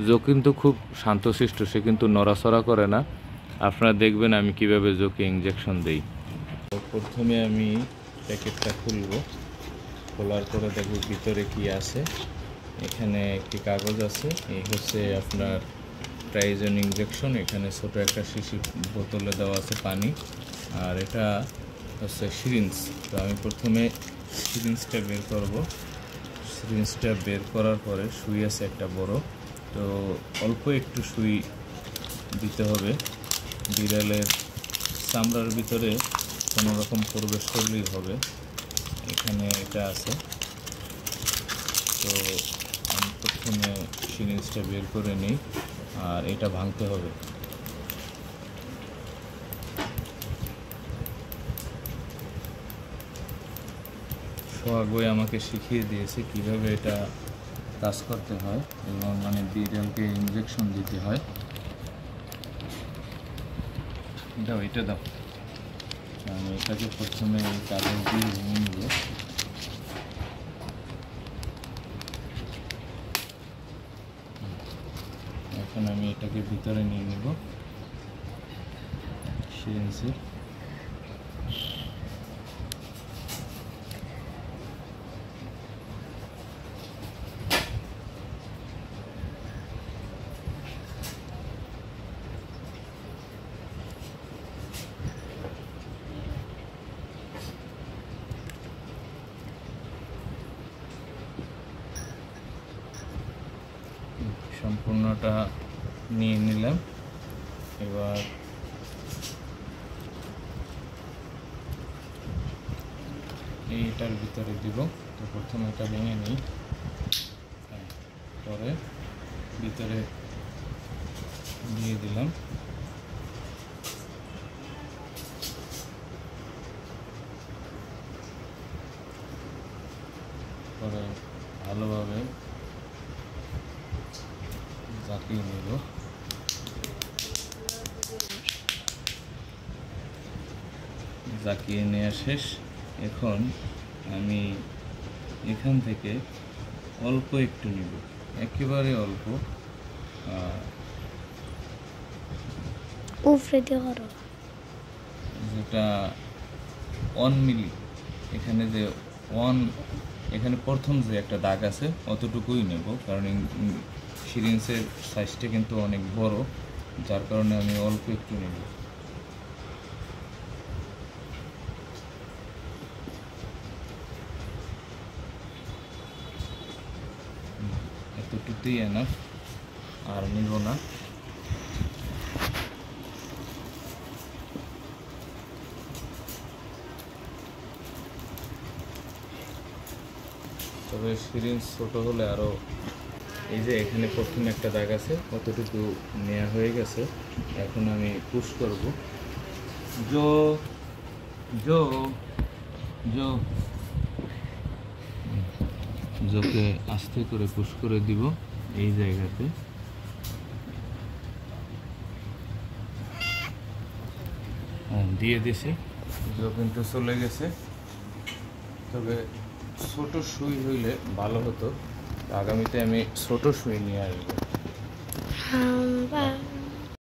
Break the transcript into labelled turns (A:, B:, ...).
A: জো কিন্তু খুব শান্তশিষ্ট, সে কিন্তু নড়াচড়া করে না। আপনারা দেখবেন আমি কিভাবে জোকে ইঞ্জেকশন দেই। তো প্রথমে আমি প্যাকেটটা খুলব, খোলার পরে দেখব ভিতরে কি আছে। এখানে একটি কাগজ আছে, এই হচ্ছে আপনার ট্রাইজন ইঞ্জেকশন। এখানে ছোট একটা শিশি বোতলে দেওয়া আছে পানি, আর এটা হচ্ছে সিরিঞ্জ। তো আমি প্রথমে সিরিঞ্জটা বের করব। সিরিঞ্জটা বের করার পরে সুই আছে একটা বড়, তো অল্প একটু সুই দিতে হবে। বিড়ালের চামড়ার ভিতরে কোনো রকম প্রবেশ করলেই হবে। এখানে এটা আছে, তো আমি প্রথমে সিরিঞ্জটা বের করে নিই, আর এটা ভাঙতে হবে। সোহাগ ভাই আমাকে শিখিয়ে দিয়েছে কিভাবে এটা কাজ করতে হয় এবং মানে বিড়ালকে ইঞ্জেকশন দিতে হয়। দাও, এটা দাও। আমি এটাকে প্রথমে এই কাগজ দিয়ে ভেঙে নেব। এখন আমি এটাকে ভিতরে নিয়ে নেব সিরিঞ্জের। সম্পূর্ণটা নিয়ে নিলাম। এবার এইটার ভিতরে দিব। তো প্রথমে এটা ভেঙে নিই, পরে ভিতরে দিয়ে দিলাম। পরে ভালোভাবে জাকিয়ে নেব। জাকিয়ে নেওয়া শেষ। এখন আমি এখান থেকে অল্প একটু নিব, একেবারে অল্প। যেটা 1 মিলি, এখানে যে 1, এখানে প্রথম যে একটা দাগ আছে অতটুকুই নেব, কারণ সিরিঞ্জের সাইজটা কিন্তু অনেক বড়, যার কারণে আমি অল্প একটু নেব। এতটুকুই এনাফ, আর নিব না। তবে সিরিঞ্জ ছোট হলে আরও, এই যে এখানে প্রথমে একটা দাগ আছে অতটুকু নেওয়া হয়ে গেছে। এখন আমি পুশ করব। জো জো জো জোকে আস্তে করে পুশ করে দিব এই জায়গাতে। দিয়ে দিছি, জো কিন্তু চলে গেছে। তবে ছোট সুই হইলে ভালো হতো, আগামীতে আমি ছোট সুই নিয়ে আসবো।